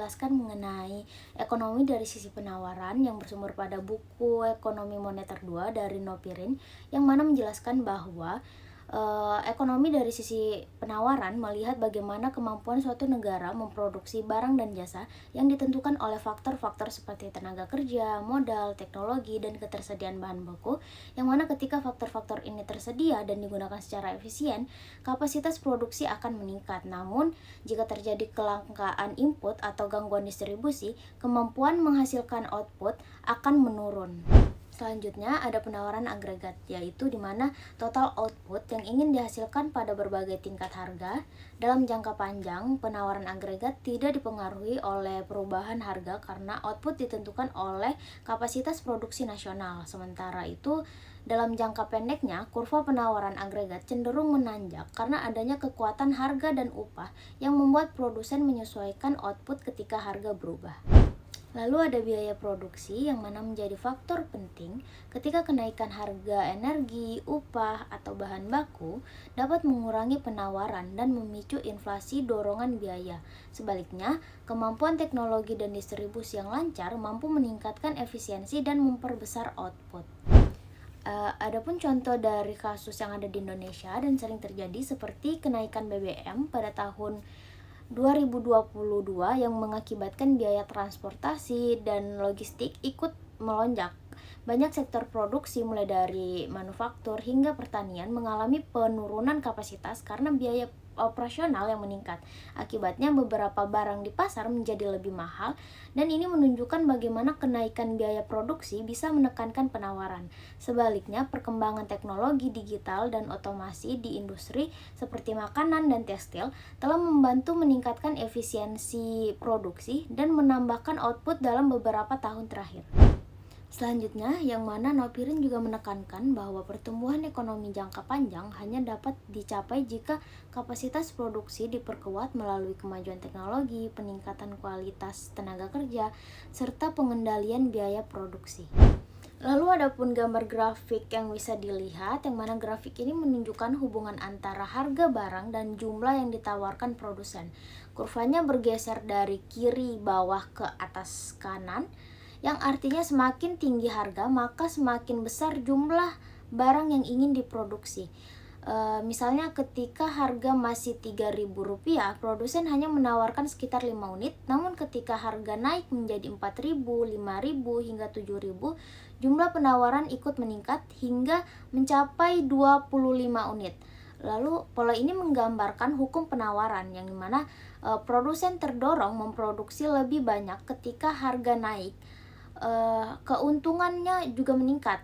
menjelaskan mengenai ekonomi dari sisi penawaran yang bersumber pada buku Ekonomi Moneter 2 dari Nopirin, yang mana menjelaskan bahwa ekonomi dari sisi penawaran melihat bagaimana kemampuan suatu negara memproduksi barang dan jasa yang ditentukan oleh faktor-faktor seperti tenaga kerja, modal, teknologi, dan ketersediaan bahan baku, yang mana ketika faktor-faktor ini tersedia dan digunakan secara efisien, kapasitas produksi akan meningkat. Namun, jika terjadi kelangkaan input atau gangguan distribusi, kemampuan menghasilkan output akan menurun. Selanjutnya ada penawaran agregat, yaitu di mana total output yang ingin dihasilkan pada berbagai tingkat harga. Dalam jangka panjang, penawaran agregat tidak dipengaruhi oleh perubahan harga karena output ditentukan oleh kapasitas produksi nasional. Sementara itu, dalam jangka pendeknya, kurva penawaran agregat cenderung menanjak karena adanya kekuatan harga dan upah yang membuat produsen menyesuaikan output ketika harga berubah. Lalu ada biaya produksi yang mana menjadi faktor penting ketika kenaikan harga energi, upah, atau bahan baku dapat mengurangi penawaran dan memicu inflasi dorongan biaya. Sebaliknya, kemampuan teknologi dan distribusi yang lancar mampu meningkatkan efisiensi dan memperbesar output. Adapun contoh dari kasus yang ada di Indonesia dan sering terjadi seperti kenaikan BBM pada tahun 2022 yang mengakibatkan biaya transportasi dan logistik ikut melonjak. Banyak sektor produksi mulai dari manufaktur hingga pertanian mengalami penurunan kapasitas karena biaya operasional yang meningkat. Akibatnya beberapa barang di pasar menjadi lebih mahal dan ini menunjukkan bagaimana kenaikan biaya produksi bisa menekankan penawaran. Sebaliknya, perkembangan teknologi digital dan otomasi di industri seperti makanan dan tekstil telah membantu meningkatkan efisiensi produksi dan menambahkan output dalam beberapa tahun terakhir. Selanjutnya, yang mana Nopirin juga menekankan bahwa pertumbuhan ekonomi jangka panjang hanya dapat dicapai jika kapasitas produksi diperkuat melalui kemajuan teknologi, peningkatan kualitas tenaga kerja, serta pengendalian biaya produksi. Lalu ada pun gambar grafik yang bisa dilihat, yang mana grafik ini menunjukkan hubungan antara harga barang dan jumlah yang ditawarkan produsen. Kurvanya bergeser dari kiri bawah ke atas kanan, yang artinya semakin tinggi harga maka semakin besar jumlah barang yang ingin diproduksi. Misalnya ketika harga masih Rp3.000, produsen hanya menawarkan sekitar 5 unit, namun ketika harga naik menjadi Rp4.000, Rp5.000 hingga Rp7.000, jumlah penawaran ikut meningkat hingga mencapai 25 unit. Lalu pola ini menggambarkan hukum penawaran yang dimana produsen terdorong memproduksi lebih banyak ketika harga naik. Keuntungannya juga meningkat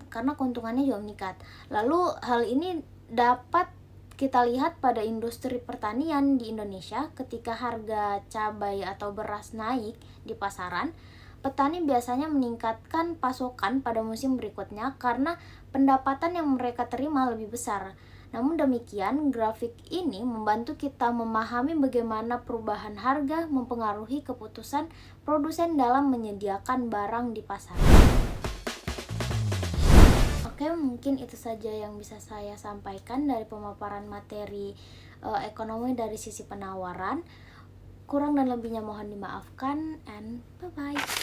karena keuntungannya juga meningkat. Lalu hal ini dapat kita lihat pada industri pertanian di Indonesia. Ketika harga cabai atau beras naik di pasaran, petani biasanya meningkatkan pasokan pada musim berikutnya karena pendapatan yang mereka terima lebih besar. Namun demikian, grafik ini membantu kita memahami bagaimana perubahan harga mempengaruhi keputusan produsen dalam menyediakan barang di pasar. Oke, mungkin itu saja yang bisa saya sampaikan dari pemaparan materi ekonomi dari sisi penawaran. Kurang dan lebihnya mohon dimaafkan, and bye-bye.